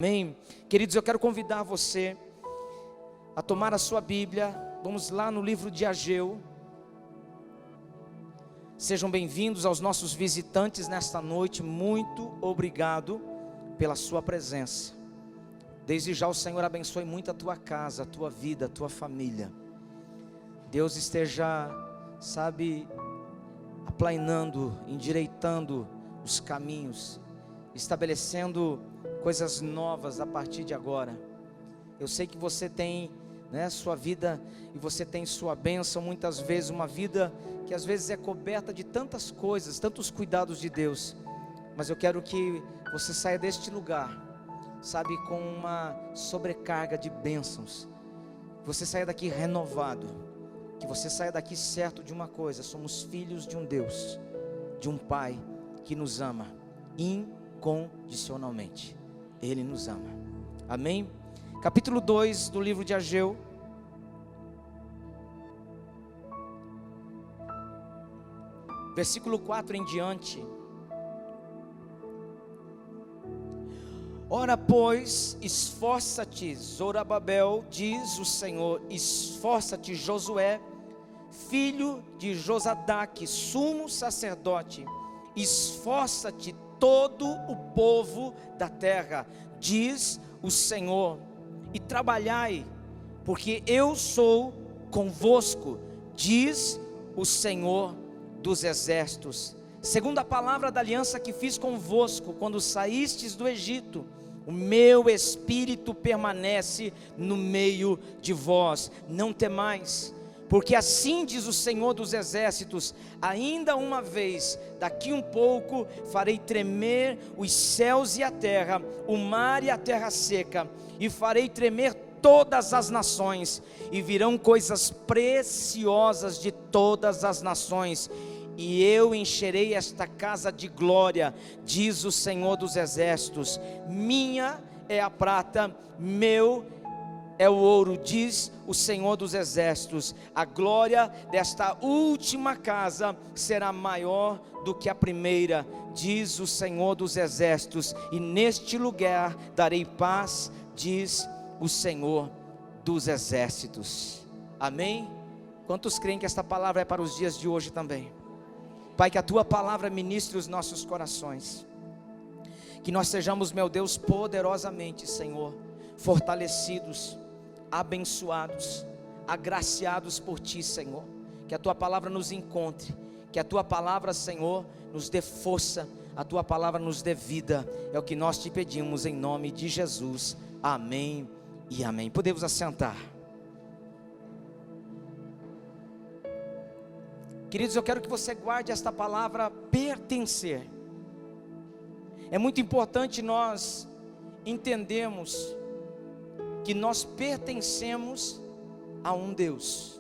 Amém? Queridos, eu quero convidar você a tomar a sua Bíblia. Vamos lá no livro de Ageu. Sejam bem-vindos aos nossos visitantes nesta noite. Muito obrigado pela sua presença. Desde já o Senhor abençoe muito a tua casa, a tua vida, a tua família. Deus esteja, aplainando, endireitando os caminhos, estabelecendo coisas novas a partir de agora. Eu sei que você tem, sua vida, e você tem sua bênção, muitas vezes uma vida que às vezes é coberta de tantas coisas, tantos cuidados de Deus. Mas eu quero que você saia deste lugar, com uma sobrecarga de bênçãos. Que você saia daqui renovado, que você saia daqui certo de uma coisa: somos filhos de um Deus, de um Pai que nos ama incondicionalmente. Ele nos ama. Amém? Capítulo 2 do livro de Ageu. Versículo 4 em diante. Ora, pois, esforça-te, Zorobabel, diz o Senhor, esforça-te, Josué, filho de Josadaque, sumo sacerdote, esforça-te todo o povo da terra, diz o Senhor, e trabalhai, porque eu sou convosco, diz o Senhor dos exércitos. Segundo a palavra da aliança que fiz convosco, quando saístes do Egito, o meu espírito permanece no meio de vós. Não temais, porque assim diz o Senhor dos exércitos: ainda uma vez, daqui um pouco, farei tremer os céus e a terra, o mar e a terra seca, e farei tremer todas as nações, e virão coisas preciosas de todas as nações, e eu encherei esta casa de glória, diz o Senhor dos exércitos. Minha é a prata, meu é o ouro, diz o Senhor dos exércitos. A glória desta última casa será maior do que a primeira, diz o Senhor dos exércitos, e neste lugar darei paz, diz o Senhor dos exércitos. Amém? Quantos creem que esta palavra é para os dias de hoje também? Pai, que a tua palavra ministre os nossos corações, que nós sejamos, meu Deus, poderosamente, Senhor, fortalecidos, abençoados, agraciados por ti, Senhor. Que a tua palavra nos encontre, que a tua palavra, Senhor, nos dê força, a tua palavra nos dê vida. É o que nós te pedimos em nome de Jesus. Amém e amém. Podemos assentar. Queridos, eu quero que você guarde esta palavra pertencer. É muito importante nós entendermos que nós pertencemos a um Deus,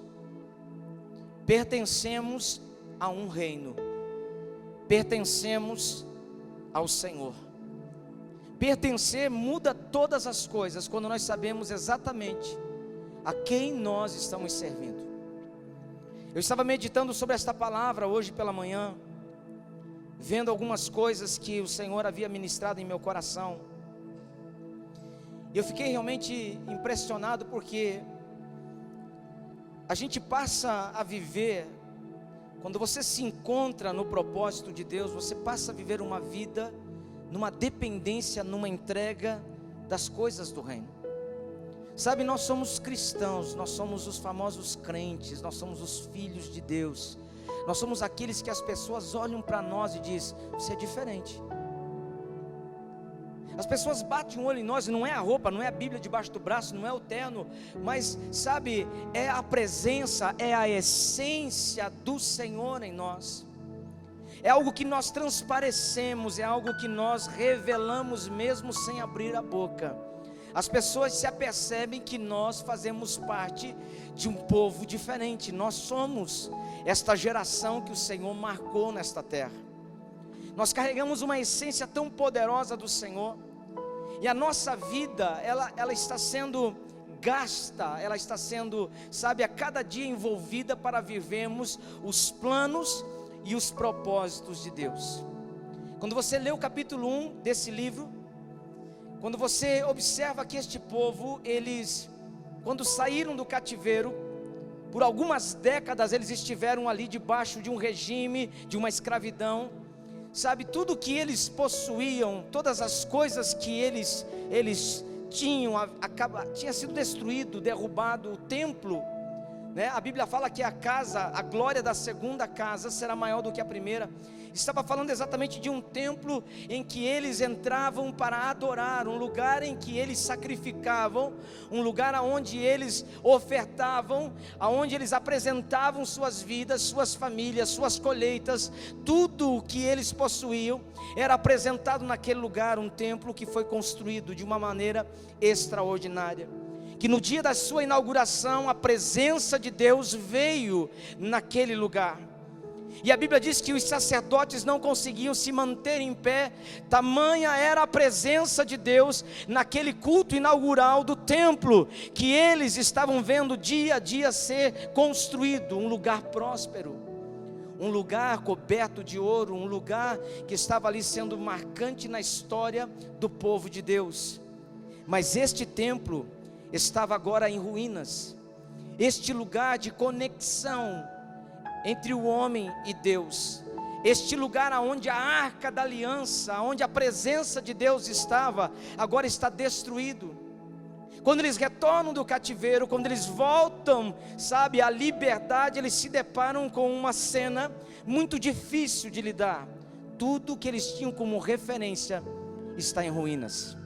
pertencemos a um reino, pertencemos ao Senhor. Pertencer muda todas as coisas quando nós sabemos exatamente a quem nós estamos servindo. Eu estava meditando sobre esta palavra hoje pela manhã, vendo algumas coisas que o Senhor havia ministrado em meu coração. E eu fiquei realmente impressionado, porque a gente passa a viver, quando você se encontra no propósito de Deus, você passa a viver uma vida numa dependência, numa entrega das coisas do reino. Nós somos cristãos, nós somos os famosos crentes, nós somos os filhos de Deus, nós somos aqueles que as pessoas olham para nós e dizem: você é diferente. As pessoas batem o olho em nós, e não é a roupa, não é a Bíblia debaixo do braço, não é o terno, mas é a presença, é a essência do Senhor em nós. É algo que nós transparecemos, é algo que nós revelamos mesmo sem abrir a boca. As pessoas se apercebem que nós fazemos parte de um povo diferente. Nós somos esta geração que o Senhor marcou nesta terra. Nós carregamos uma essência tão poderosa do Senhor, e a nossa vida, ela está sendo gasta, ela está sendo, a cada dia envolvida para vivermos os planos e os propósitos de Deus. Quando você lê o capítulo 1 desse livro, Quando você observa que este povo, eles, quando saíram do cativeiro, por algumas décadas eles estiveram ali debaixo de um regime, de uma escravidão. Sabe, tudo que eles possuíam, todas as coisas que eles tinham, tinha sido destruído, derrubado. O templo, né? A Bíblia fala que a glória da segunda casa será maior do que a primeira. Estava falando exatamente de um templo em que eles entravam para adorar, um lugar em que eles sacrificavam, um lugar onde eles ofertavam, onde eles apresentavam suas vidas, suas famílias, suas colheitas. Tudo o que eles possuíam era apresentado naquele lugar, um templo que foi construído de uma maneira extraordinária, que no dia da sua inauguração a presença de Deus veio naquele lugar. E a Bíblia diz que os sacerdotes não conseguiam se manter em pé, tamanha era a presença de Deus naquele culto inaugural do templo, que eles estavam vendo dia a dia ser construído, um lugar próspero, um lugar coberto de ouro, um lugar que estava ali sendo marcante na história do povo de Deus. Mas este templo estava agora em ruínas, este lugar de conexão entre o homem e Deus, este lugar onde a arca da aliança, onde a presença de Deus estava, agora está destruído. Quando eles retornam do cativeiro, quando eles voltam, sabe, à liberdade, eles se deparam com uma cena muito difícil de lidar. Tudo que eles tinham como referência está em ruínas.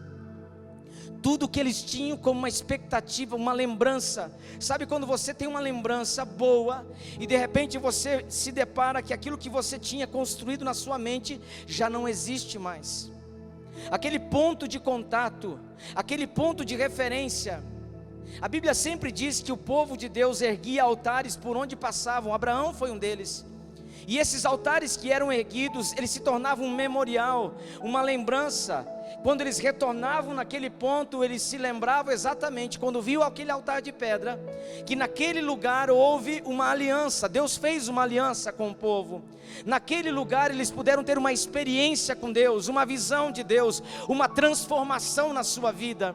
Tudo que eles tinham como uma expectativa, uma lembrança. Sabe quando você tem uma lembrança boa e de repente você se depara que aquilo que você tinha construído na sua mente já não existe mais. Aquele ponto de contato, aquele ponto de referência. A Bíblia sempre diz que o povo de Deus erguia altares por onde passavam. Abraão foi um deles. E esses altares que eram erguidos, eles se tornavam um memorial, uma lembrança. Quando eles retornavam naquele ponto, eles se lembravam exatamente, quando viu aquele altar de pedra, que naquele lugar houve uma aliança. Deus fez uma aliança com o povo. Naquele lugar eles puderam ter uma experiência com Deus, uma visão de Deus, uma transformação na sua vida.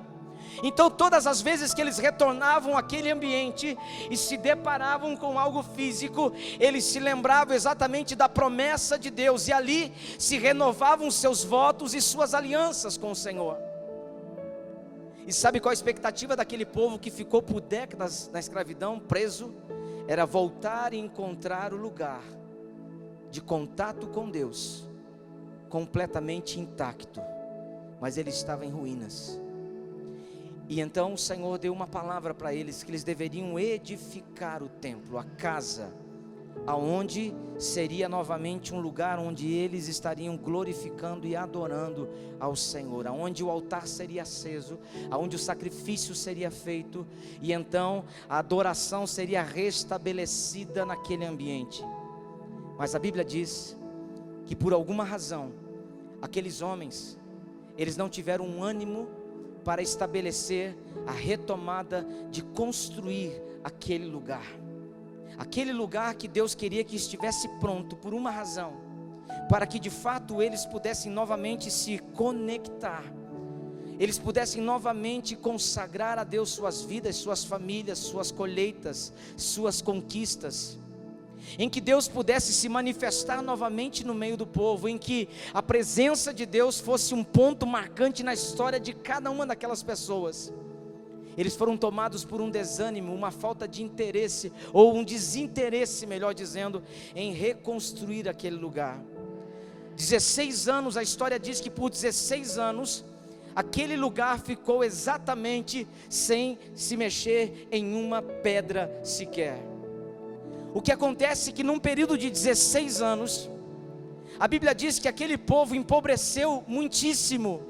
Então todas as vezes que eles retornavam àquele ambiente e se deparavam com algo físico, eles se lembravam exatamente da promessa de Deus, e ali se renovavam seus votos e suas alianças com o Senhor. E sabe qual a expectativa daquele povo que ficou por décadas na escravidão, preso? Era voltar e encontrar o lugar de contato com Deus completamente intacto, mas ele estava em ruínas. E então o Senhor deu uma palavra para eles, que eles deveriam edificar o templo, a casa, aonde seria novamente um lugar onde eles estariam glorificando e adorando ao Senhor, aonde o altar seria aceso, aonde o sacrifício seria feito, e então a adoração seria restabelecida naquele ambiente. Mas a Bíblia diz que por alguma razão, aqueles homens, eles não tiveram um ânimo para estabelecer a retomada de construir aquele lugar que Deus queria que estivesse pronto por uma razão, para que de fato eles pudessem novamente se conectar, eles pudessem novamente consagrar a Deus suas vidas, suas famílias, suas colheitas, suas conquistas, em que Deus pudesse se manifestar novamente no meio do povo, em que a presença de Deus fosse um ponto marcante na história de cada uma daquelas pessoas. Eles foram tomados por um desânimo, uma falta de interesse, ou um desinteresse, melhor dizendo, em reconstruir aquele lugar. 16 anos, a história diz que por 16 anos, aquele lugar ficou exatamente sem se mexer em uma pedra sequer. O que acontece é que num período de 16 anos, a Bíblia diz que aquele povo empobreceu muitíssimo,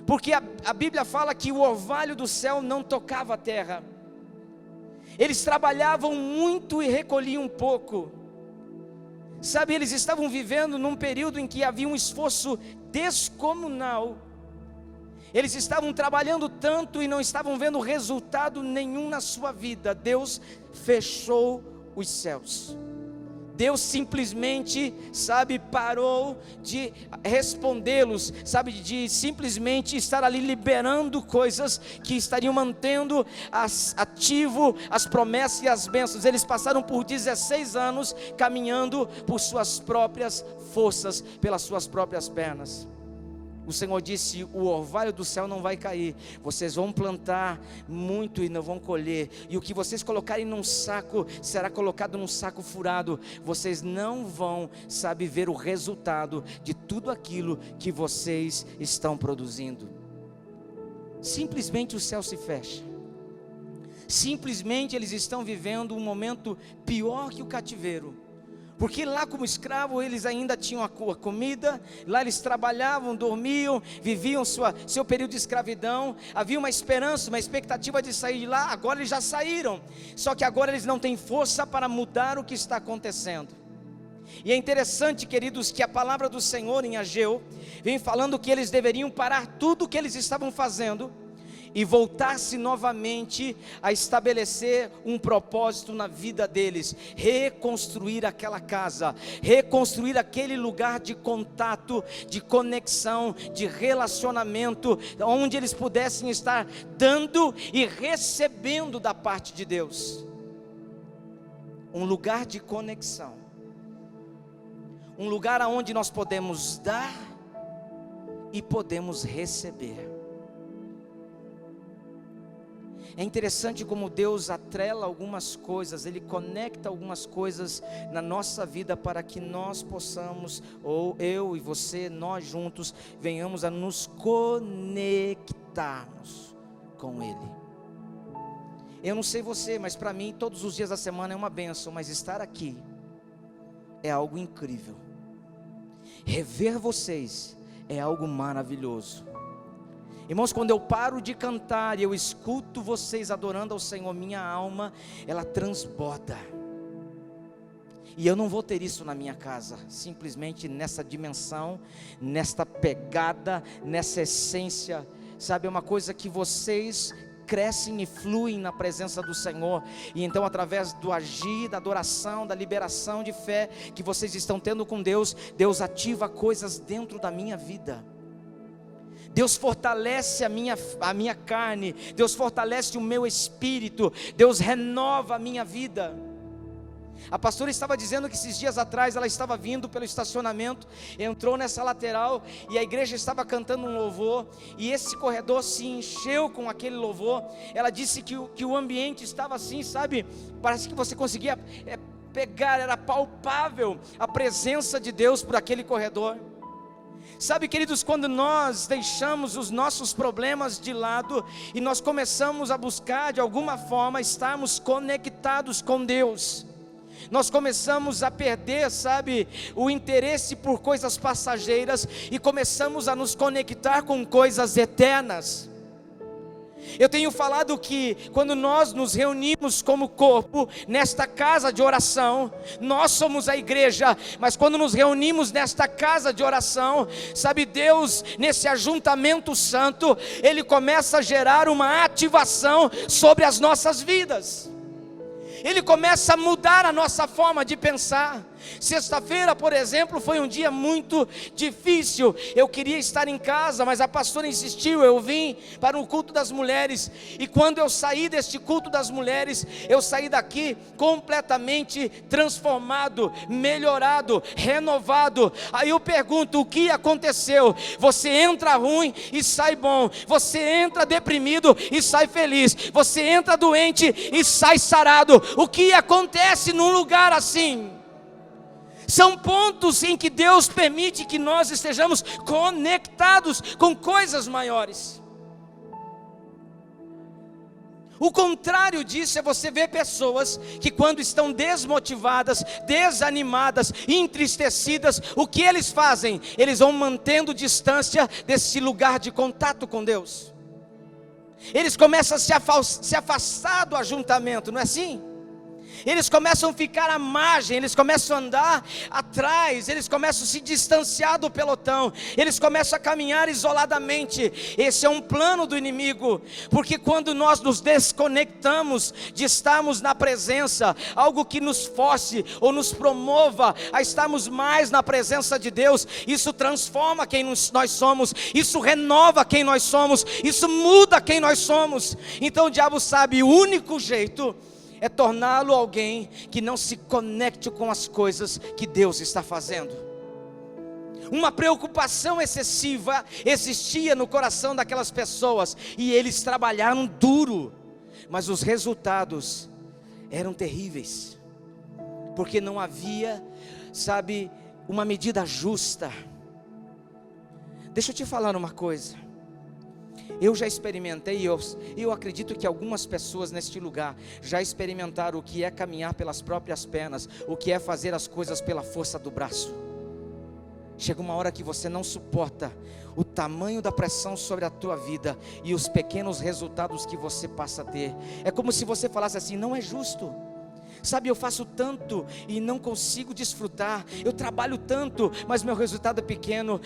porque a Bíblia fala que o orvalho do céu não tocava a terra. Eles trabalhavam muito e recolhiam pouco. Sabe, eles estavam vivendo num período em que havia um esforço descomunal. Eles estavam trabalhando tanto e não estavam vendo resultado nenhum na sua vida. Deus fechou os céus. Deus simplesmente, sabe, parou de respondê-los, sabe, de simplesmente estar ali liberando coisas que estariam mantendo ativo as promessas e as bênçãos. Eles passaram por 16 anos caminhando por suas próprias forças, pelas suas próprias pernas. O Senhor disse: o orvalho do céu não vai cair, vocês vão plantar muito e não vão colher, e o que vocês colocarem num saco, será colocado num saco furado. Vocês não vão, sabe, ver o resultado de tudo aquilo que vocês estão produzindo. Simplesmente o céu se fecha, simplesmente eles estão vivendo um momento pior que o cativeiro. Porque lá como escravo eles ainda tinham a comida, lá eles trabalhavam, dormiam, viviam seu período de escravidão, havia uma esperança, uma expectativa de sair de lá. Agora eles já saíram, só que agora eles não têm força para mudar o que está acontecendo. E é interessante, queridos, que a palavra do Senhor em Ageu vem falando que eles deveriam parar tudo o que eles estavam fazendo e voltar-se novamente a estabelecer um propósito na vida deles, reconstruir aquela casa, reconstruir aquele lugar de contato, de conexão, de relacionamento, onde eles pudessem estar dando e recebendo da parte de Deus. Um lugar de conexão, um lugar onde nós podemos dar e podemos receber. É interessante como Deus atrela algumas coisas, Ele conecta algumas coisas na nossa vida para que nós possamos, ou eu e você, nós juntos, venhamos a nos conectarmos com Ele. Eu não sei você, mas para mim todos os dias da semana é uma bênção, mas estar aqui é algo incrível. Rever vocês é algo maravilhoso. Irmãos, quando eu paro de cantar e eu escuto vocês adorando ao Senhor, minha alma, ela transborda. E eu não vou ter isso na minha casa, simplesmente nessa dimensão, nesta pegada, nessa essência, sabe, é uma coisa que vocês crescem e fluem na presença do Senhor, e então através do agir, da adoração, da liberação de fé que vocês estão tendo com Deus, Deus ativa coisas dentro da minha vida. Deus fortalece a minha carne, Deus fortalece o meu espírito, Deus renova a minha vida. A pastora estava dizendo que esses dias atrás ela estava vindo pelo estacionamento, entrou nessa lateral e a igreja estava cantando um louvor, e esse corredor se encheu com aquele louvor. Ela disse que o ambiente estava assim, sabe, parece que você conseguia pegar, era palpável a presença de Deus por aquele corredor. Sabe, queridos, quando nós deixamos os nossos problemas de lado e nós começamos a buscar de alguma forma estarmos conectados com Deus, nós começamos a perder, sabe, o interesse por coisas passageiras e começamos a nos conectar com coisas eternas. Eu tenho falado que quando nós nos reunimos como corpo nesta casa de oração, nós somos a igreja, mas quando nos reunimos nesta casa de oração, sabe, Deus nesse ajuntamento santo, Ele começa a gerar uma ativação sobre as nossas vidas. Ele começa a mudar a nossa forma de pensar. Sexta-feira, por exemplo, foi um dia muito difícil. Eu queria estar em casa, mas a pastora insistiu. Eu vim para o culto das mulheres, e quando eu saí deste culto das mulheres, eu saí daqui completamente transformado, melhorado, renovado. Aí eu pergunto: o que aconteceu? Você entra ruim e sai bom, você entra deprimido e sai feliz, você entra doente e sai sarado. O que acontece num lugar assim? São pontos em que Deus permite que nós estejamos conectados com coisas maiores. O contrário disso é você ver pessoas que quando estão desmotivadas, desanimadas, entristecidas, o que eles fazem? Eles vão mantendo distância desse lugar de contato com Deus. Eles começam a se afastar do ajuntamento, não é assim? Eles começam a ficar à margem, eles começam a andar atrás, eles começam a se distanciar do pelotão, eles começam a caminhar isoladamente. Esse é um plano do inimigo, porque quando nós nos desconectamos de estarmos na presença, algo que nos force ou nos promova a estarmos mais na presença de Deus, isso transforma quem nós somos, isso renova quem nós somos, isso muda quem nós somos. Então o diabo sabe, o único jeito é torná-lo alguém que não se conecte com as coisas que Deus está fazendo. Uma preocupação excessiva existia no coração daquelas pessoas, e eles trabalharam duro, mas os resultados eram terríveis, porque não havia, uma medida justa. Deixa eu te falar uma coisa. Eu já experimentei, eu acredito que algumas pessoas neste lugar já experimentaram o que é caminhar pelas próprias pernas, o que é fazer as coisas pela força do braço. Chega uma hora que você não suporta o tamanho da pressão sobre a tua vida e os pequenos resultados que você passa a ter. É como se você falasse assim: não é justo. Eu faço tanto e não consigo desfrutar. Eu trabalho tanto, mas meu resultado é pequeno.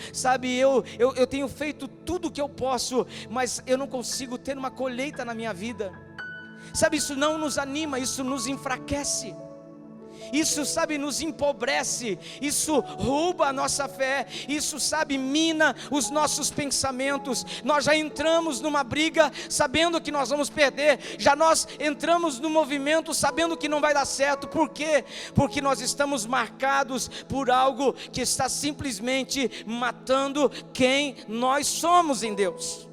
Eu tenho feito tudo o que eu posso, mas eu não consigo ter uma colheita na minha vida. Isso não nos anima, isso nos enfraquece. Isso, nos empobrece, isso rouba a nossa fé, isso, mina os nossos pensamentos. Nós já entramos numa briga sabendo que nós vamos perder, nós entramos no movimento sabendo que não vai dar certo. Por quê? Porque nós estamos marcados por algo que está simplesmente matando quem nós somos em Deus.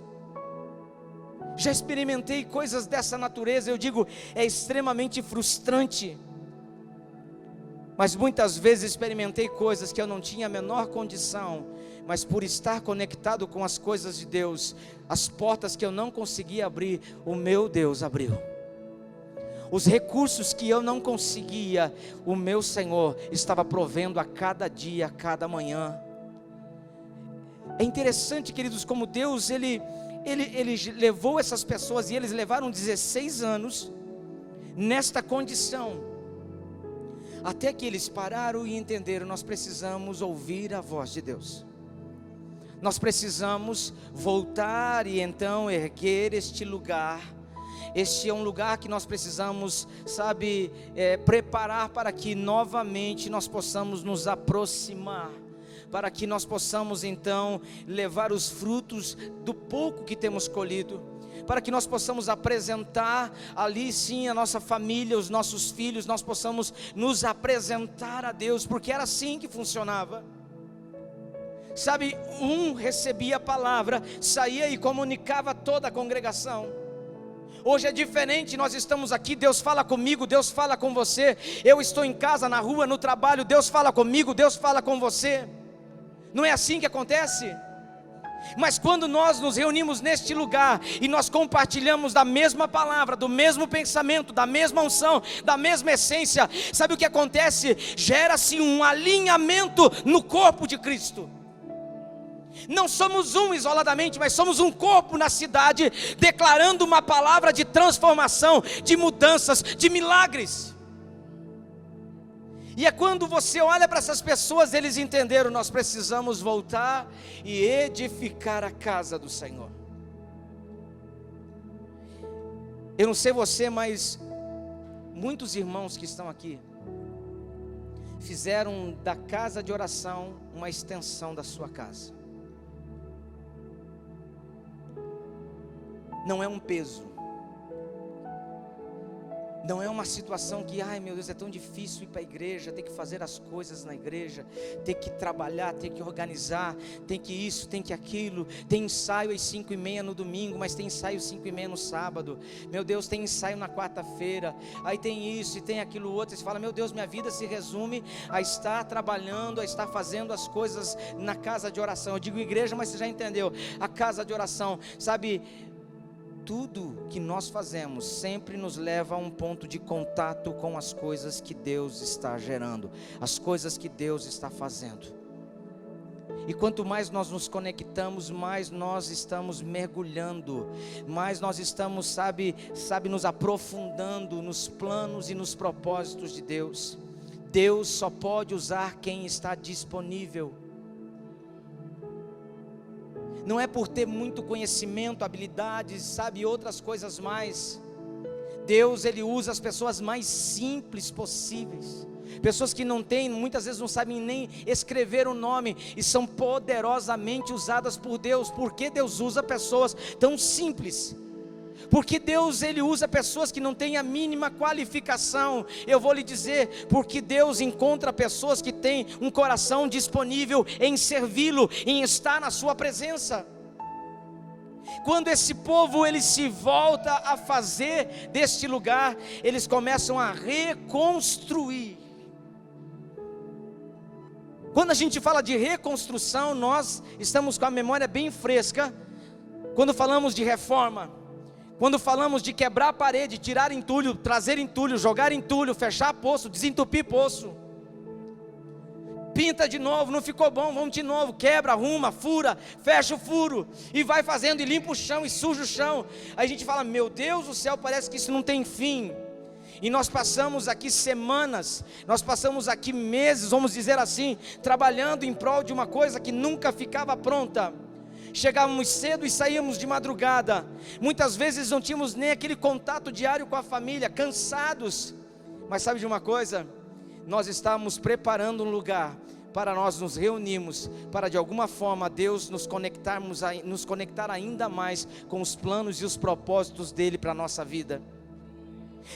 Já experimentei coisas dessa natureza, eu digo, é extremamente frustrante. Mas muitas vezes experimentei coisas que eu não tinha a menor condição, mas por estar conectado com as coisas de Deus, as portas que eu não conseguia abrir, o meu Deus abriu. Os recursos que eu não conseguia, o meu Senhor estava provendo a cada dia, a cada manhã. É interessante, queridos, como Deus, Ele levou essas pessoas, e eles levaram 16 anos nesta condição, até que eles pararam e entenderam: nós precisamos ouvir a voz de Deus. Nós precisamos voltar e então erguer este lugar. Este é um lugar que nós precisamos, preparar para que novamente nós possamos nos aproximar, para que nós possamos então levar os frutos do pouco que temos colhido, para que nós possamos apresentar ali sim a nossa família, os nossos filhos, nós possamos nos apresentar a Deus, porque era assim que funcionava. Um recebia a palavra, saía e comunicava a toda a congregação. Hoje é diferente, nós estamos aqui, Deus fala comigo, Deus fala com você. Eu estou em casa, na rua, no trabalho, Deus fala comigo, Deus fala com você. Não é assim que acontece? Mas quando nós nos reunimos neste lugar e nós compartilhamos da mesma palavra, do mesmo pensamento, da mesma unção, da mesma essência, sabe o que acontece? Gera-se um alinhamento no corpo de Cristo. Não somos um isoladamente, mas somos um corpo na cidade, declarando uma palavra de transformação, de mudanças, de milagres. E é quando você olha para essas pessoas, eles entenderam: nós precisamos voltar e edificar a casa do Senhor. Eu não sei você, mas muitos irmãos que estão aqui fizeram da casa de oração uma extensão da sua casa. Não é um peso. Não é uma situação que, ai meu Deus, é tão difícil ir para a igreja, ter que fazer as coisas na igreja, ter que trabalhar, ter que organizar, tem que isso, tem que aquilo. Tem ensaio às 5:30 no domingo, mas tem ensaio às 5:30 no sábado. Meu Deus, tem ensaio na quarta-feira, aí tem isso e tem aquilo outro. E você fala: meu Deus, minha vida se resume a estar trabalhando, a estar fazendo as coisas na casa de oração. Eu digo igreja, mas você já entendeu, a casa de oração, tudo que nós fazemos sempre nos leva a um ponto de contato com as coisas que Deus está gerando, as coisas que Deus está fazendo. E quanto mais nós nos conectamos, mais nós estamos mergulhando, mais nós estamos, sabe, nos aprofundando nos planos e nos propósitos de Deus. Deus só pode usar quem está disponível. Não é por ter muito conhecimento, habilidades, sabe, outras coisas mais. Deus, Ele usa as pessoas mais simples possíveis. Pessoas que não têm, muitas vezes não sabem nem escrever o nome, e são poderosamente usadas por Deus. Por que Deus usa pessoas tão simples? Porque Deus, Ele usa pessoas que não têm a mínima qualificação. Eu vou lhe dizer, porque Deus encontra pessoas que têm um coração disponível em servi-lo, em estar na sua presença. Quando esse povo, ele se volta a fazer deste lugar, eles começam a reconstruir. Quando a gente fala de reconstrução, nós estamos com a memória bem fresca. Quando falamos de reforma, quando falamos de quebrar a parede, tirar entulho, trazer entulho, jogar entulho, fechar poço, desentupir poço, pinta de novo, não ficou bom, vamos de novo, quebra, arruma, fura, fecha o furo, e vai fazendo, e limpa o chão, e suja o chão. Aí a gente fala, meu Deus do céu, parece que isso não tem fim. E nós passamos aqui semanas, nós passamos aqui meses, vamos dizer assim, trabalhando em prol de uma coisa que nunca ficava pronta. Chegávamos cedo e saíamos de madrugada, muitas vezes não tínhamos nem aquele contato diário com a família, cansados. Mas sabe de uma coisa? Nós estávamos preparando um lugar para nós nos reunirmos, para de alguma forma Deus nos conectar ainda mais com os planos e os propósitos dele para a nossa vida.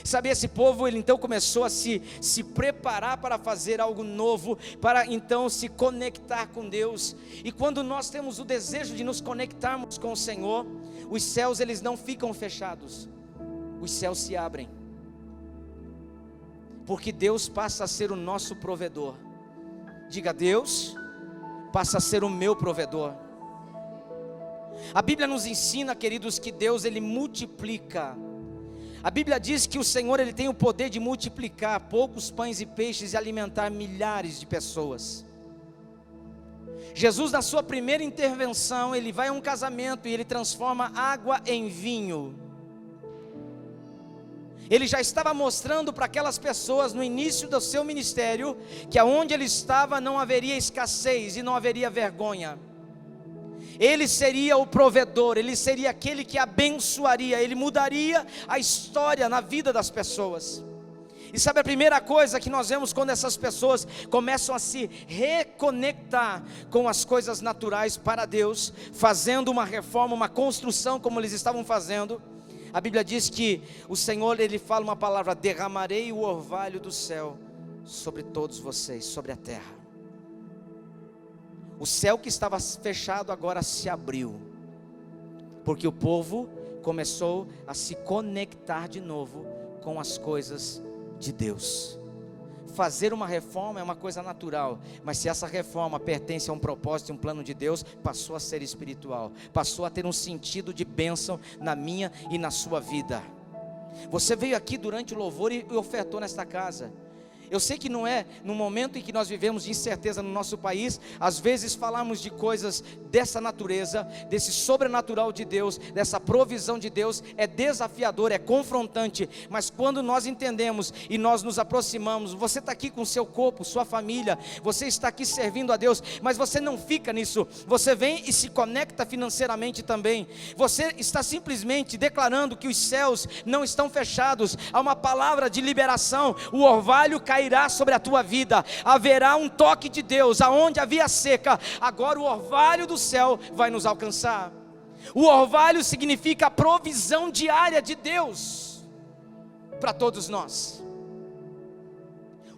Sabe, esse povo, ele então começou a se preparar para fazer algo novo, para então se conectar com Deus. E quando nós temos o desejo de nos conectarmos com o Senhor, os céus, eles não ficam fechados, os céus se abrem, porque Deus passa a ser o nosso provedor. Diga, Deus passa a ser o meu provedor. A Bíblia nos ensina, queridos, que Deus, ele multiplica. A Bíblia diz que o Senhor, ele tem o poder de multiplicar poucos pães e peixes e alimentar milhares de pessoas. Jesus, na sua primeira intervenção, ele vai a um casamento e ele transforma água em vinho. Ele já estava mostrando para aquelas pessoas no início do seu ministério, que aonde ele estava não haveria escassez e não haveria vergonha. Ele seria o provedor, ele seria aquele que abençoaria, ele mudaria a história na vida das pessoas. E sabe a primeira coisa que nós vemos quando essas pessoas começam a se reconectar com as coisas naturais para Deus, fazendo uma reforma, uma construção como eles estavam fazendo? A Bíblia diz que o Senhor, ele fala uma palavra: derramarei o orvalho do céu sobre todos vocês, sobre a terra. O céu que estava fechado agora se abriu, porque o povo começou a se conectar de novo com as coisas de Deus. Fazer uma reforma é uma coisa natural, mas se essa reforma pertence a um propósito e um plano de Deus, passou a ser espiritual, passou a ter um sentido de bênção na minha e na sua vida. Você veio aqui durante o louvor e ofertou nesta casa. Eu sei que não é no momento em que nós vivemos de incerteza no nosso país, às vezes falamos de coisas dessa natureza, desse sobrenatural de Deus, dessa provisão de Deus, é desafiador, é confrontante, mas quando nós entendemos e nós nos aproximamos, você está aqui com o seu corpo, sua família, você está aqui servindo a Deus, mas você não fica nisso, você vem e se conecta financeiramente também, você está simplesmente declarando que os céus não estão fechados, há uma palavra de liberação, o orvalho cairá sobre a tua vida, haverá um toque de Deus, aonde havia seca, agora o orvalho do céu vai nos alcançar. O orvalho significa a provisão diária de Deus para todos nós.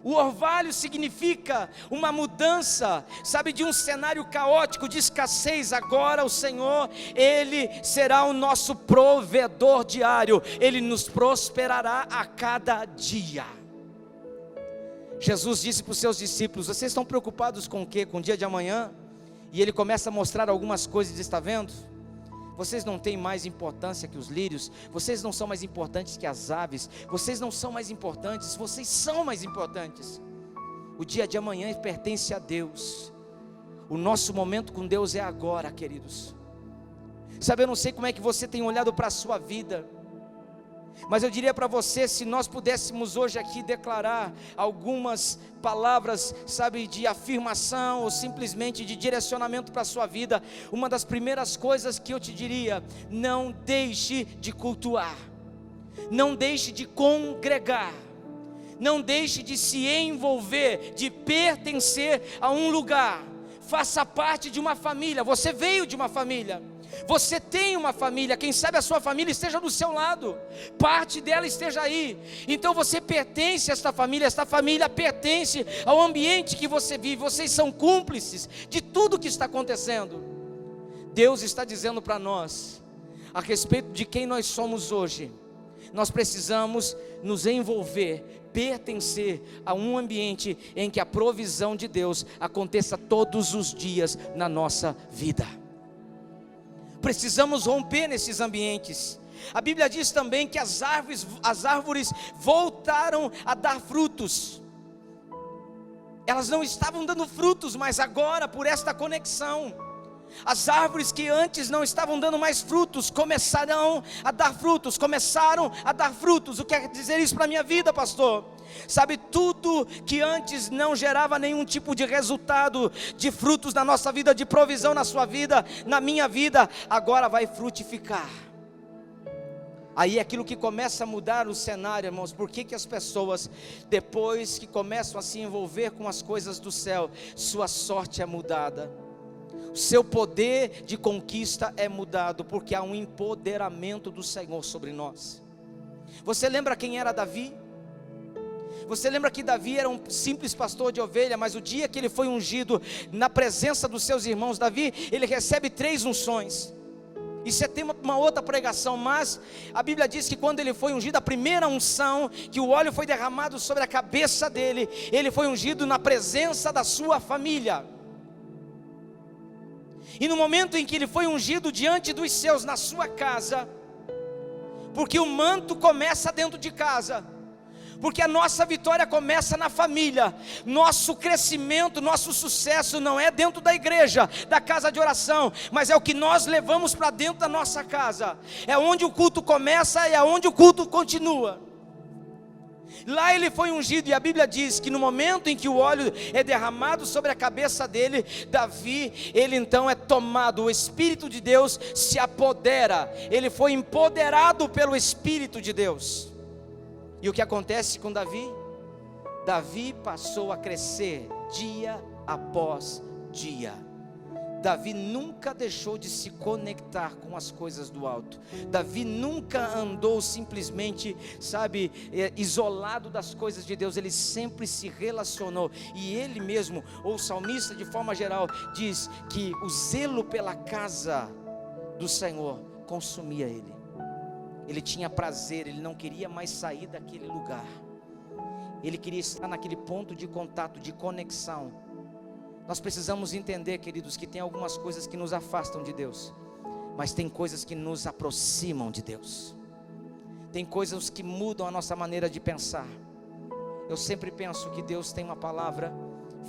O orvalho significa uma mudança, sabe, de um cenário caótico de escassez. Agora o Senhor, Ele será o nosso provedor diário, Ele nos prosperará a cada dia. Jesus disse para os seus discípulos: vocês estão preocupados com o quê? Com o dia de amanhã? E Ele começa a mostrar algumas coisas, está vendo? Vocês não têm mais importância que os lírios, vocês não são mais importantes que as aves, vocês não são mais importantes, vocês são mais importantes. O dia de amanhã pertence a Deus. O nosso momento com Deus é agora, queridos. Sabe, eu não sei como é que você tem olhado para a sua vida, mas eu diria para você, se nós pudéssemos hoje aqui declarar algumas palavras, sabe, de afirmação ou simplesmente de direcionamento para a sua vida, uma das primeiras coisas que eu te diria: não deixe de cultuar, não deixe de congregar, não deixe de se envolver, de pertencer a um lugar. Faça parte de uma família. Você veio de uma família, você tem uma família. Quem sabe a sua família esteja do seu lado, parte dela esteja aí. Então você pertence a esta família pertence ao ambiente que você vive. Vocês são cúmplices de tudo que está acontecendo. Deus está dizendo para nós, a respeito de quem nós somos hoje, nós precisamos nos envolver, pertencer a um ambiente em que a provisão de Deus aconteça todos os dias na nossa vida. Precisamos romper nesses ambientes. A Bíblia diz também que as árvores voltaram a dar frutos. Elas não estavam dando frutos, mas agora, por esta conexão, as árvores que antes não estavam dando mais frutos, começaram a dar frutos. O que quer dizer isso para a minha vida, pastor? Sabe, tudo que antes não gerava nenhum tipo de resultado, de frutos na nossa vida, de provisão na sua vida, na minha vida, agora vai frutificar. Aí é aquilo que começa a mudar o cenário, irmãos. Por que as pessoas, depois que começam a se envolver com as coisas do céu, sua sorte é mudada, o seu poder de conquista é mudado, porque há um empoderamento do Senhor sobre nós. Você lembra quem era Davi? Você lembra que Davi era um simples pastor de ovelha, mas o dia que ele foi ungido na presença dos seus irmãos, Davi, ele recebe 3 unções. Isso é tema para uma outra pregação, mas a Bíblia diz que quando ele foi ungido, a primeira unção, que o óleo foi derramado sobre a cabeça dele, ele foi ungido na presença da sua família. E no momento em que ele foi ungido diante dos seus, na sua casa, porque o manto começa dentro de casa, porque a nossa vitória começa na família. Nosso crescimento, nosso sucesso não é dentro da igreja, da casa de oração, mas é o que nós levamos para dentro da nossa casa. É onde o culto começa e é onde o culto continua. Lá ele foi ungido, e a Bíblia diz que no momento em que o óleo é derramado sobre a cabeça dele, Davi, ele então é tomado, o Espírito de Deus se apodera, ele foi empoderado pelo Espírito de Deus. E o que acontece com Davi? Davi passou a crescer dia após dia. Davi nunca deixou de se conectar com as coisas do alto. Davi nunca andou simplesmente, sabe, isolado das coisas de Deus. Ele sempre se relacionou. E ele mesmo, ou o salmista de forma geral, diz que o zelo pela casa do Senhor consumia ele. Ele tinha prazer, ele não queria mais sair daquele lugar. Ele queria estar naquele ponto de contato, de conexão. Nós precisamos entender, queridos, que tem algumas coisas que nos afastam de Deus, mas tem coisas que nos aproximam de Deus. Tem coisas que mudam a nossa maneira de pensar. Eu sempre penso que Deus tem uma palavra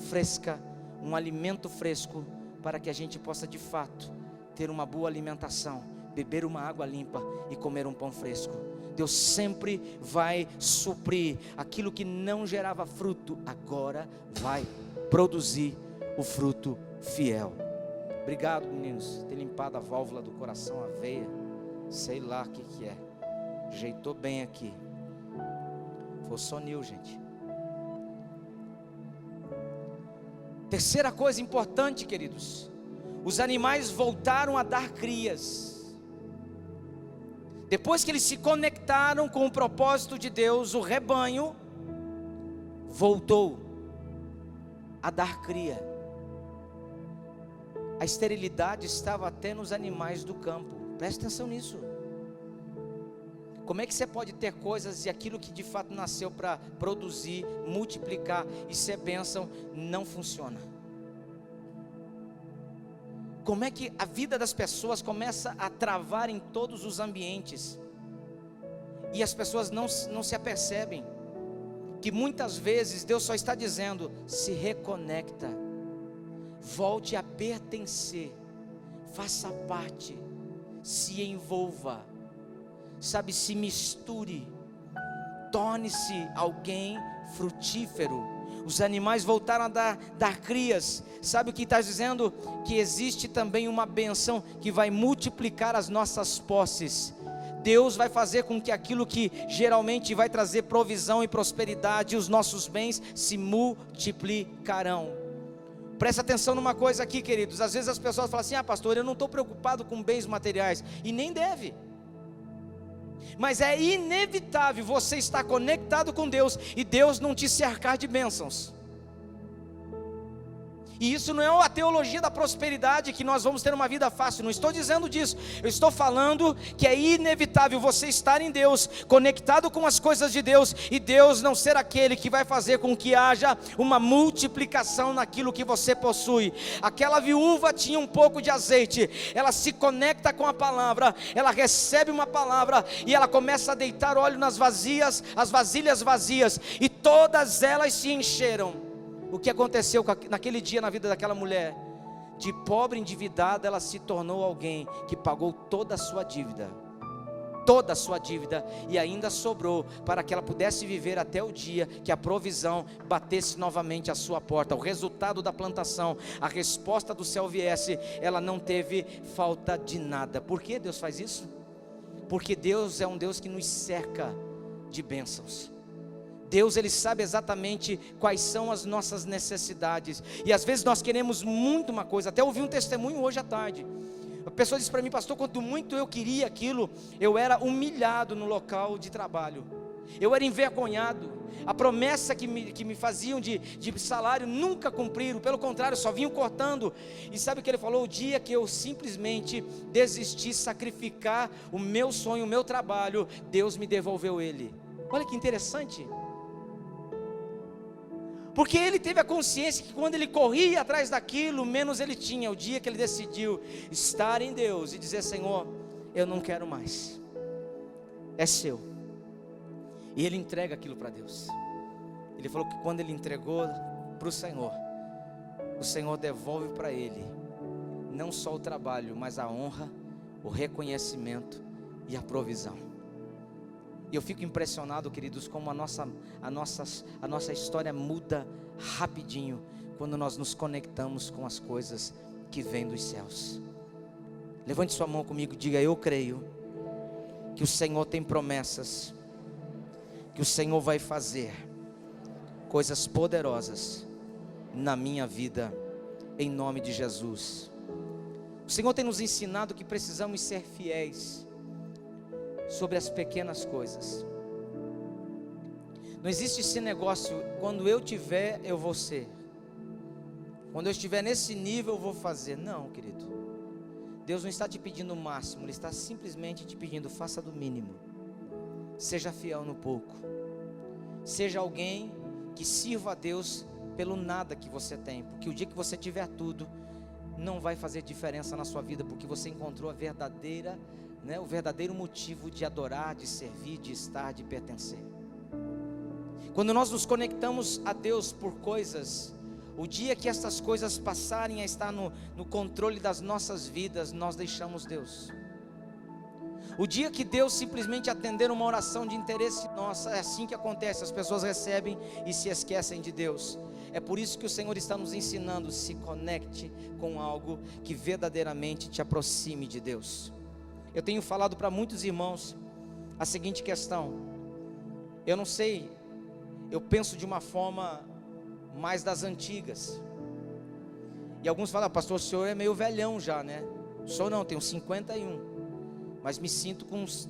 fresca, um alimento fresco, para que a gente possa de fato ter uma boa alimentação, beber uma água limpa e comer um pão fresco. Deus sempre vai suprir aquilo que não gerava fruto, agora vai produzir o fruto fiel. Obrigado, meninos, ter limpado a válvula do coração, a veia, sei lá o que é, ajeitou bem aqui, foi sonil, gente. Terceira coisa importante, queridos, os animais voltaram a dar crias. Depois que eles se conectaram com o propósito de Deus, o rebanho voltou a dar cria. A esterilidade estava até nos animais do campo. Preste atenção nisso. Como é que você pode ter coisas e aquilo que de fato nasceu para produzir, multiplicar e ser bênção, não funciona? Como é que a vida das pessoas começa a travar em todos os ambientes, e as pessoas não se apercebem que muitas vezes Deus só está dizendo: se reconecta, volte a pertencer, faça parte, se envolva, sabe, se misture, torne-se alguém frutífero. Os animais voltaram a dar crias. Sabe o que está dizendo? Que existe também uma bênção que vai multiplicar as nossas posses. Deus vai fazer com que aquilo que geralmente vai trazer provisão e prosperidade, os nossos bens se multiplicarão. Presta atenção numa coisa aqui, queridos. Às vezes as pessoas falam assim: pastor, eu não estou preocupado com bens materiais. E nem deve. Mas é inevitável você estar conectado com Deus e Deus não te cercar de bênçãos. E isso não é a teologia da prosperidade, que nós vamos ter uma vida fácil. Não estou dizendo disso. Eu estou falando que é inevitável você estar em Deus, conectado com as coisas de Deus, e Deus não ser aquele que vai fazer com que haja uma multiplicação naquilo que você possui. Aquela viúva tinha um pouco de azeite. Ela se conecta com a palavra, ela recebe uma palavra e ela começa a deitar óleo nas as vasilhas vazias, e todas elas se encheram. O que aconteceu naquele dia na vida daquela mulher? De pobre endividada, ela se tornou alguém que pagou toda a sua dívida. Toda a sua dívida, e ainda sobrou para que ela pudesse viver até o dia que a provisão batesse novamente à sua porta. O resultado da plantação, a resposta do céu viesse, ela não teve falta de nada. Por que Deus faz isso? Porque Deus é um Deus que nos cerca de bênçãos. Deus, Ele sabe exatamente quais são as nossas necessidades, e às vezes nós queremos muito uma coisa. Até ouvi um testemunho hoje à tarde. A pessoa disse para mim: pastor, quanto muito eu queria aquilo, eu era humilhado no local de trabalho, eu era envergonhado, a promessa que me faziam de salário nunca cumpriram, pelo contrário, só vinham cortando. E sabe o que ele falou? O dia que eu simplesmente desisti, sacrificar o meu sonho, o meu trabalho, Deus me devolveu ele. Olha que interessante. Porque ele teve a consciência que quando ele corria atrás daquilo, menos ele tinha. O dia que ele decidiu estar em Deus e dizer: Senhor, eu não quero mais, é seu. E ele entrega aquilo para Deus. Ele falou que quando ele entregou para o Senhor devolve para ele, não só o trabalho, mas a honra, o reconhecimento e a provisão. E eu fico impressionado, queridos, como a nossa história muda rapidinho quando nós nos conectamos com as coisas que vêm dos céus. Levante sua mão comigo e diga: eu creio que o Senhor tem promessas, que o Senhor vai fazer coisas poderosas na minha vida, em nome de Jesus. O Senhor tem nos ensinado que precisamos ser fiéis sobre as pequenas coisas. Não existe esse negócio: quando eu tiver, eu vou ser, quando eu estiver nesse nível, eu vou fazer. Não, querido, Deus não está te pedindo o máximo, Ele está simplesmente te pedindo: faça do mínimo, seja fiel no pouco, seja alguém que sirva a Deus pelo nada que você tem, porque o dia que você tiver tudo, não vai fazer diferença na sua vida, porque você encontrou a verdadeira, o verdadeiro motivo de adorar, de servir, de estar, de pertencer. Quando nós nos conectamos a Deus por coisas, o dia que essas coisas passarem a estar no controle das nossas vidas, nós deixamos Deus. O dia que Deus simplesmente atender uma oração de interesse nossa, é assim que acontece: as pessoas recebem e se esquecem de Deus. É por isso que o Senhor está nos ensinando: se conecte com algo que verdadeiramente te aproxime de Deus. Eu tenho falado para muitos irmãos a seguinte questão: eu não sei, eu penso de uma forma mais das antigas. E alguns falam: pastor, o senhor é meio velhão já, né? Sou não, tenho 51, mas me sinto com uns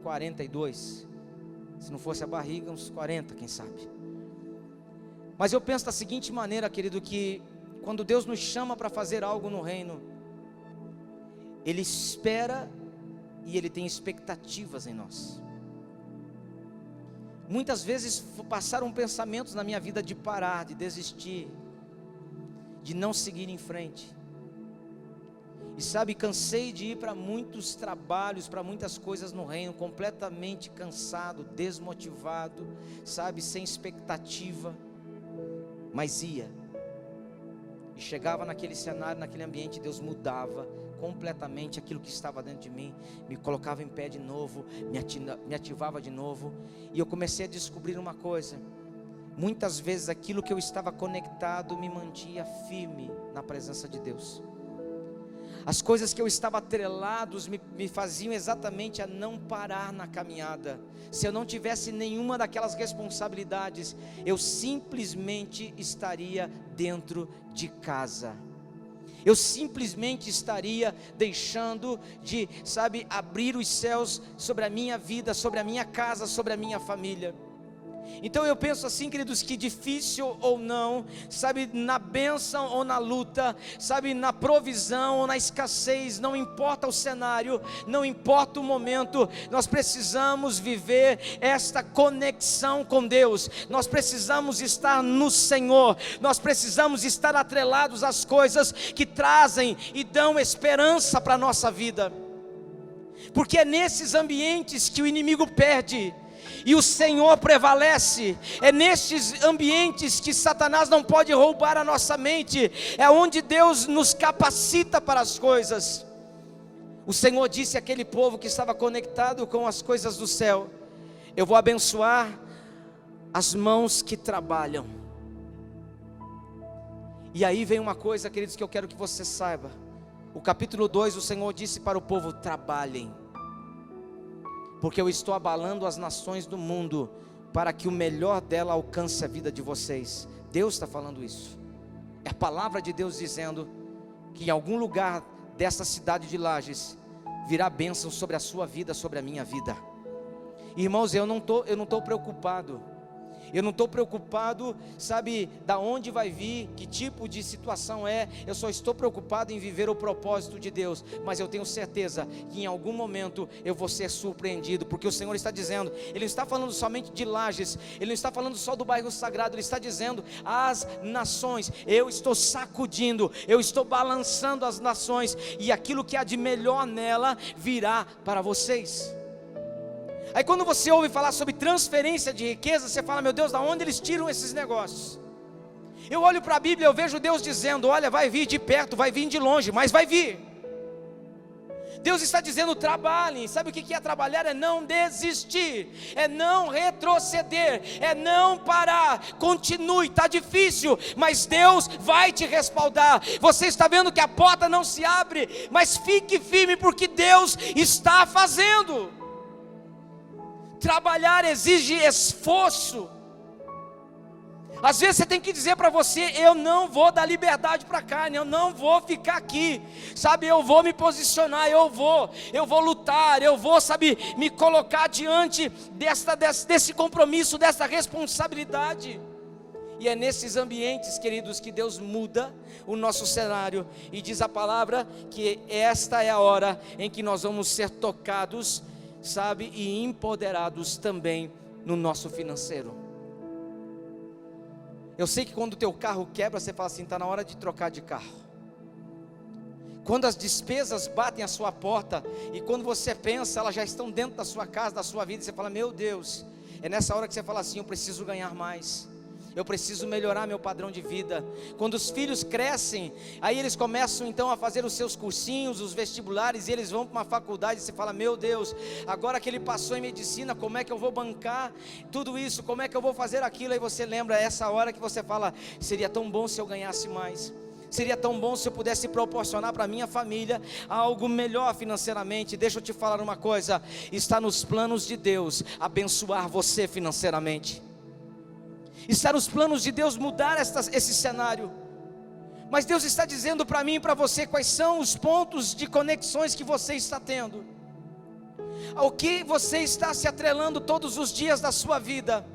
42. Se não fosse a barriga, uns 40, quem sabe. Mas eu penso da seguinte maneira, querido, que quando Deus nos chama para fazer algo no reino, Ele espera e Ele tem expectativas em nós. Muitas vezes passaram pensamentos na minha vida de parar, de desistir, de não seguir em frente. E sabe, cansei de ir para muitos trabalhos, para muitas coisas no reino, completamente cansado, desmotivado, sabe, sem expectativa. Mas ia. E chegava naquele cenário, naquele ambiente, Deus mudava completamente aquilo que estava dentro de mim, me colocava em pé de novo, me ativava de novo. E eu comecei a descobrir uma coisa: muitas vezes aquilo que eu estava conectado me mantinha firme na presença de Deus. As coisas que eu estava atrelados me faziam exatamente a não parar na caminhada. Se eu não tivesse nenhuma daquelas responsabilidades, eu simplesmente estaria dentro de casa. Eu simplesmente estaria deixando de, abrir os céus sobre a minha vida, sobre a minha casa, sobre a minha família. Então eu penso assim, queridos, que difícil ou não, na bênção ou na luta, na provisão ou na escassez, não importa o cenário, não importa o momento, nós precisamos viver esta conexão com Deus. Nós precisamos estar no Senhor, nós precisamos estar atrelados às coisas que trazem e dão esperança para a nossa vida, porque é nesses ambientes que o inimigo perde e o Senhor prevalece. É nestes ambientes que Satanás não pode roubar a nossa mente. É onde Deus nos capacita para as coisas. O Senhor disse àquele povo que estava conectado com as coisas do céu: eu vou abençoar as mãos que trabalham. E aí vem uma coisa, queridos, que eu quero que você saiba. O capítulo 2, o Senhor disse para o povo: trabalhem, porque eu estou abalando as nações do mundo, para que o melhor dela alcance a vida de vocês. Deus está falando isso. É a palavra de Deus dizendo que em algum lugar dessa cidade de Lages virá bênção sobre a sua vida, sobre a minha vida. Irmãos, eu não estou preocupado. Eu não estou preocupado, da onde vai vir, que tipo de situação é. Eu só estou preocupado em viver o propósito de Deus. Mas eu tenho certeza que em algum momento eu vou ser surpreendido, porque o Senhor está dizendo, Ele não está falando somente de Lages, Ele não está falando só do bairro sagrado, Ele está dizendo as nações. Eu estou sacudindo, eu estou balançando as nações, e aquilo que há de melhor nela virá para vocês. Aí quando você ouve falar sobre transferência de riqueza, você fala: meu Deus, da onde eles tiram esses negócios? Eu olho para a Bíblia, eu vejo Deus dizendo: olha, vai vir de perto, vai vir de longe, mas vai vir. Deus está dizendo: trabalhem. Sabe o que é trabalhar? É não desistir, é não retroceder, é não parar. Continue, está difícil, mas Deus vai te respaldar. Você está vendo que a porta não se abre, mas fique firme, porque Deus está fazendo. Trabalhar exige esforço. Às vezes você tem que dizer para você: eu não vou dar liberdade para a carne, eu não vou ficar aqui, eu vou me posicionar, eu vou lutar, eu vou, me colocar diante desse compromisso, dessa responsabilidade. E é nesses ambientes, queridos, que Deus muda o nosso cenário, e diz a palavra que esta é a hora em que nós vamos ser tocados, e empoderados também no nosso financeiro. Eu sei que quando o teu carro quebra, você fala assim: está na hora de trocar de carro. Quando as despesas batem à sua porta, e quando você pensa, elas já estão dentro da sua casa, da sua vida, você fala: meu Deus. É nessa hora que você fala assim: eu preciso ganhar mais, eu preciso melhorar meu padrão de vida. Quando os filhos crescem, aí eles começam então a fazer os seus cursinhos, os vestibulares, e eles vão para uma faculdade, e você fala: meu Deus, agora que ele passou em medicina, como é que eu vou bancar tudo isso, como é que eu vou fazer aquilo? Aí você lembra, é essa hora que você fala: seria tão bom se eu ganhasse mais, seria tão bom se eu pudesse proporcionar para minha família algo melhor financeiramente. Deixa eu te falar uma coisa: está nos planos de Deus abençoar você financeiramente. Está nos planos de Deus mudar esse cenário. Mas Deus está dizendo para mim e para você quais são os pontos de conexões que você está tendo, ao que você está se atrelando todos os dias da sua vida,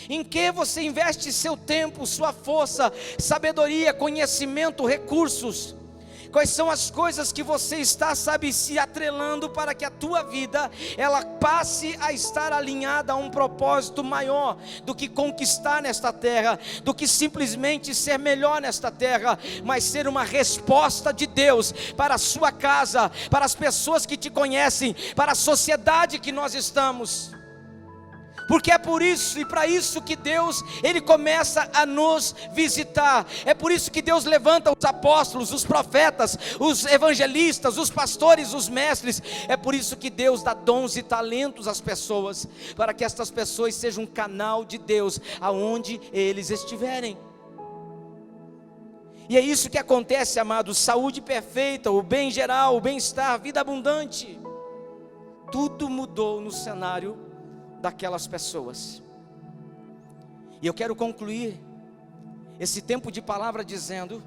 em que você investe seu tempo, sua força, sabedoria, conhecimento, recursos. Quais são as coisas que você está, se atrelando para que a tua vida, ela passe a estar alinhada a um propósito maior do que conquistar nesta terra, do que simplesmente ser melhor nesta terra, mas ser uma resposta de Deus para a sua casa, para as pessoas que te conhecem, para a sociedade que nós estamos. Porque é por isso e para isso que Deus, Ele começa a nos visitar. É por isso que Deus levanta os apóstolos, os profetas, os evangelistas, os pastores, os mestres. É por isso que Deus dá dons e talentos às pessoas, para que estas pessoas sejam um canal de Deus, aonde eles estiverem. E é isso que acontece, amados: saúde perfeita, o bem geral, o bem-estar, vida abundante. Tudo mudou no cenário daquelas pessoas. E eu quero concluir esse tempo de palavra dizendo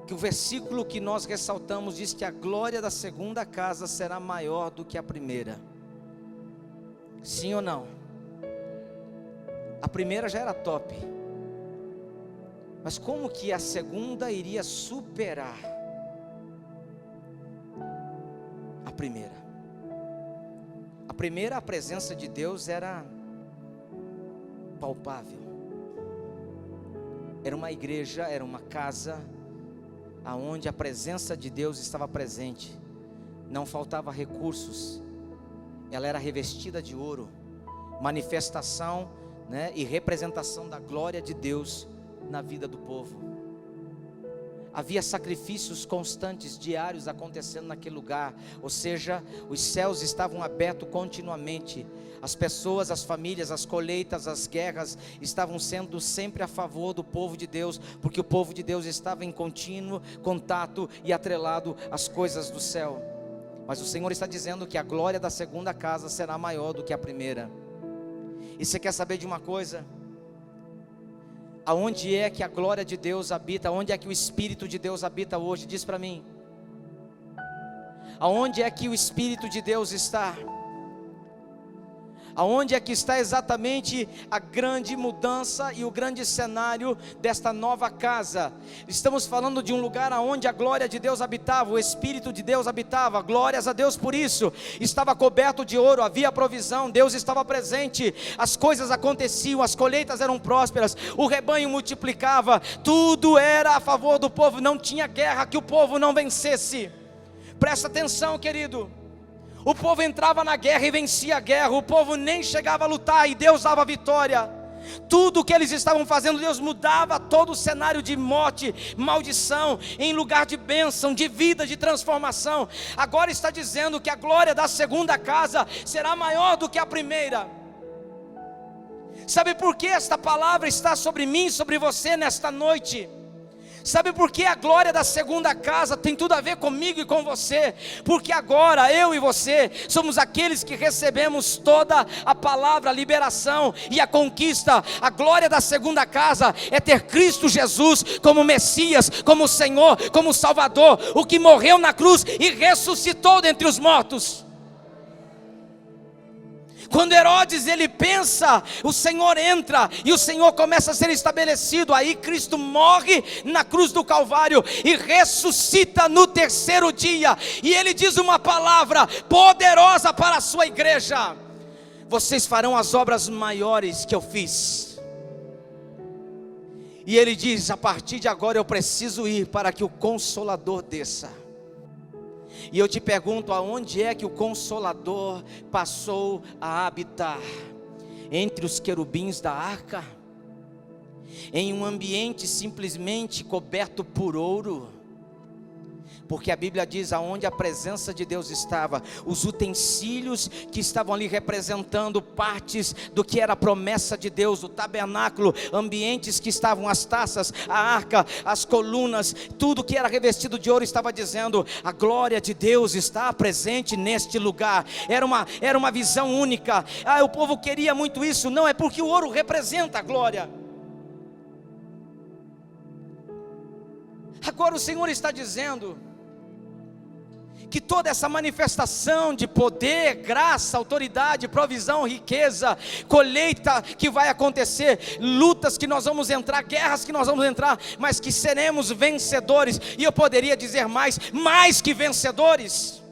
que o versículo que nós ressaltamos diz que a glória da segunda casa será maior do que a primeira. Sim ou não? A primeira já era top, mas como que a segunda iria superar a primeira? A primeira, a presença de Deus era palpável. Era uma igreja, era uma casa aonde a presença de Deus estava presente. Não faltava recursos. Ela era revestida de ouro, manifestação, e representação da glória de Deus na vida do povo. Havia sacrifícios constantes, diários, acontecendo naquele lugar. Ou seja, os céus estavam abertos continuamente. As pessoas, as famílias, as colheitas, as guerras estavam sendo sempre a favor do povo de Deus, porque o povo de Deus estava em contínuo contato e atrelado às coisas do céu. Mas o Senhor está dizendo que a glória da segunda casa será maior do que a primeira. E você quer saber de uma coisa? Aonde é que a glória de Deus habita? Aonde é que o Espírito de Deus habita hoje? Diz para mim. Aonde é que o Espírito de Deus está? Aonde é que está exatamente a grande mudança e o grande cenário desta nova casa? Estamos falando de um lugar aonde a glória de Deus habitava, o Espírito de Deus habitava. Glórias a Deus por isso. Estava coberto de ouro, havia provisão, Deus estava presente, as coisas aconteciam, as colheitas eram prósperas, o rebanho multiplicava, tudo era a favor do povo, não tinha guerra que o povo não vencesse. Presta atenção, querido. O povo entrava na guerra e vencia a guerra. O povo nem chegava a lutar e Deus dava vitória. Tudo o que eles estavam fazendo, Deus mudava todo o cenário de morte, maldição, em lugar de bênção, de vida, de transformação. Agora está dizendo que a glória da segunda casa será maior do que a primeira. Sabe por que esta palavra está sobre mim, sobre você nesta noite? Sabe por que a glória da segunda casa tem tudo a ver comigo e com você? Porque agora eu e você somos aqueles que recebemos toda a palavra, a liberação e a conquista. A glória da segunda casa é ter Cristo Jesus como Messias, como Senhor, como Salvador, o que morreu na cruz e ressuscitou dentre os mortos. Quando Herodes ele pensa, o Senhor entra e o Senhor começa a ser estabelecido. Aí Cristo morre na cruz do Calvário e ressuscita no terceiro dia. E ele diz uma palavra poderosa para a sua igreja: vocês farão as obras maiores que eu fiz. E ele diz: a partir de agora eu preciso ir para que o Consolador desça. E eu te pergunto, aonde é que o Consolador passou a habitar? Entre os querubins da arca? Em um ambiente simplesmente coberto por ouro? Porque a Bíblia diz aonde a presença de Deus estava, os utensílios que estavam ali representando partes do que era a promessa de Deus, o tabernáculo, ambientes que estavam as taças, a arca, as colunas, tudo que era revestido de ouro estava dizendo: a glória de Deus está presente neste lugar. Era uma visão única. O povo queria muito isso. Não, é porque o ouro representa a glória. Agora o Senhor está dizendo que toda essa manifestação de poder, graça, autoridade, provisão, riqueza, colheita que vai acontecer, lutas que nós vamos entrar, guerras que nós vamos entrar, mas que seremos vencedores. E eu poderia dizer mais que vencedores.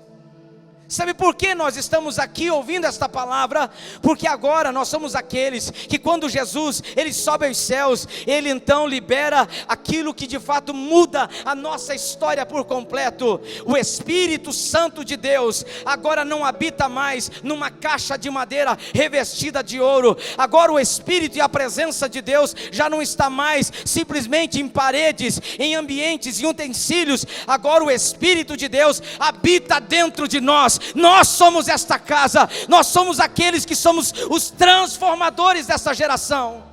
Sabe por que nós estamos aqui ouvindo esta palavra? Porque agora nós somos aqueles que, quando Jesus ele sobe aos céus, ele então libera aquilo que de fato muda a nossa história por completo. O Espírito Santo de Deus agora não habita mais numa caixa de madeira revestida de ouro. Agora o Espírito e a presença de Deus já não está mais simplesmente em paredes, em ambientes e utensílios. Agora o Espírito de Deus habita dentro de nós. Nós somos esta casa, nós somos aqueles que somos os transformadores dessa geração.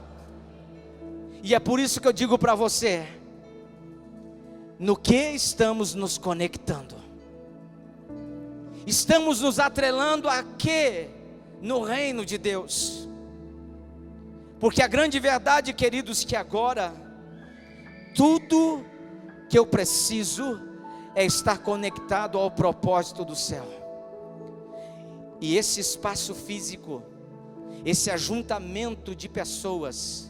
E é por isso que eu digo para você: no que estamos nos conectando? Estamos nos atrelando a quê no reino de Deus? Porque a grande verdade, queridos, que agora tudo que eu preciso é estar conectado ao propósito do céu. E esse espaço físico, esse ajuntamento de pessoas,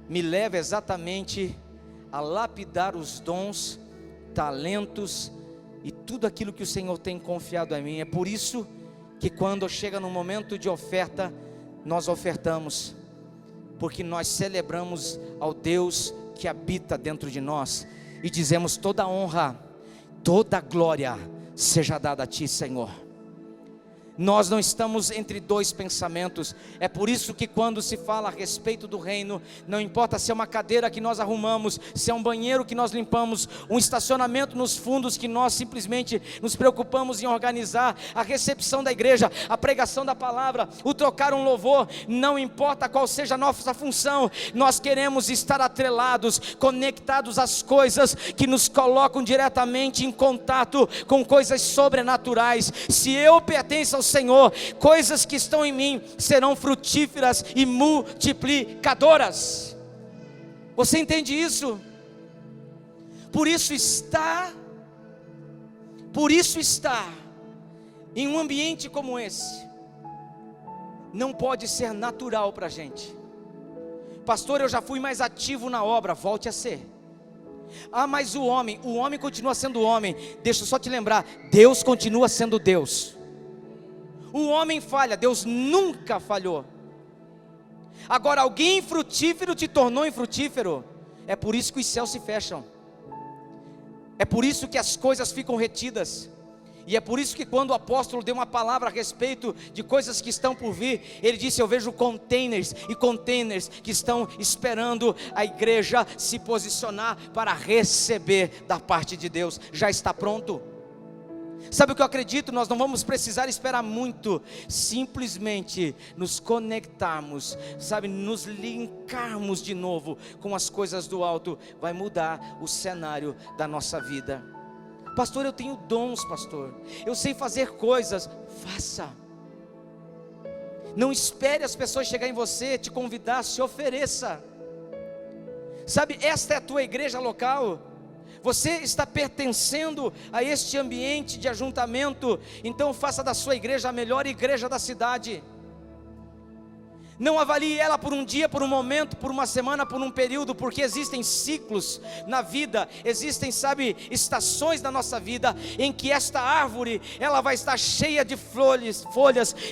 me leva exatamente a lapidar os dons, talentos e tudo aquilo que o Senhor tem confiado a mim. É por isso que quando chega no momento de oferta, nós ofertamos, porque nós celebramos ao Deus que habita dentro de nós, e dizemos: toda honra, toda glória seja dada a Ti, Senhor. Nós não estamos entre dois pensamentos. É por isso que quando se fala a respeito do reino, não importa se é uma cadeira que nós arrumamos, se é um banheiro que nós limpamos, um estacionamento nos fundos que nós simplesmente nos preocupamos em organizar, a recepção da igreja, a pregação da palavra, o trocar um louvor, não importa qual seja a nossa função, nós queremos estar atrelados, conectados às coisas que nos colocam diretamente em contato com coisas sobrenaturais. Se eu pertenço ao Senhor, coisas que estão em mim serão frutíferas e multiplicadoras. Você entende isso? Por isso estar em um ambiente como esse não pode ser natural para a gente. Pastor, eu já fui mais ativo na obra. Volte a ser. Ah, mas o homem continua sendo homem. Deixa eu só te lembrar, Deus continua sendo Deus. O homem falha, Deus nunca falhou. Agora, alguém infrutífero te tornou infrutífero. É por isso que os céus se fecham. É por isso que as coisas ficam retidas. E é por isso que quando o apóstolo deu uma palavra a respeito de coisas que estão por vir, ele disse: eu vejo containers que estão esperando a igreja se posicionar para receber da parte de Deus. Já está pronto. Sabe o que eu acredito? Nós não vamos precisar esperar muito, simplesmente nos conectarmos, sabe, nos linkarmos de novo com as coisas do alto, vai mudar o cenário da nossa vida. Pastor, eu tenho dons, pastor, eu sei fazer coisas. Faça. Não espere as pessoas chegarem em você, te convidar, se ofereça. Sabe, esta é a tua igreja local. Você está pertencendo a este ambiente de ajuntamento, então faça da sua igreja a melhor igreja da cidade. Não avalie ela por um dia, por um momento, por uma semana, por um período, porque existem ciclos na vida, existem, sabe, estações na nossa vida, em que esta árvore, ela vai estar cheia de folhas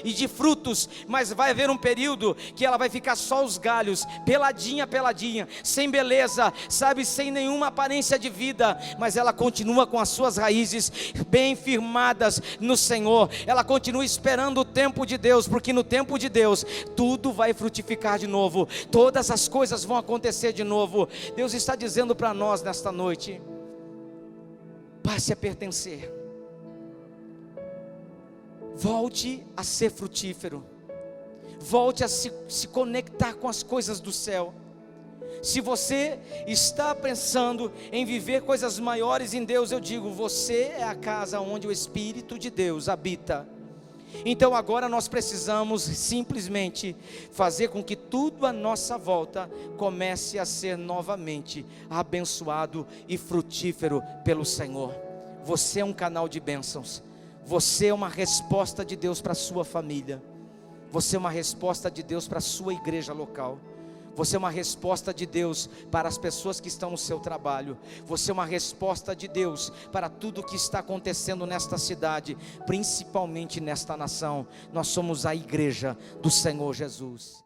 e de frutos, mas vai haver um período que ela vai ficar só os galhos, peladinha, sem beleza, sabe, sem nenhuma aparência de vida, mas ela continua com as suas raízes bem firmadas no Senhor, ela continua esperando o tempo de Deus, porque no tempo de Deus, tudo vai frutificar de novo, todas as coisas vão acontecer de novo. Deus está dizendo para nós nesta noite: passe a pertencer, volte a ser frutífero, volte a se conectar com as coisas do céu. Se você está pensando em viver coisas maiores em Deus, eu digo, você é a casa onde o Espírito de Deus habita. Então agora nós precisamos simplesmente fazer com que tudo à nossa volta comece a ser novamente abençoado e frutífero pelo Senhor. Você é um canal de bênçãos, você é uma resposta de Deus para a sua família, você é uma resposta de Deus para a sua igreja local. Você é uma resposta de Deus para as pessoas que estão no seu trabalho. Você é uma resposta de Deus para tudo que está acontecendo nesta cidade, principalmente nesta nação. Nós somos a igreja do Senhor Jesus.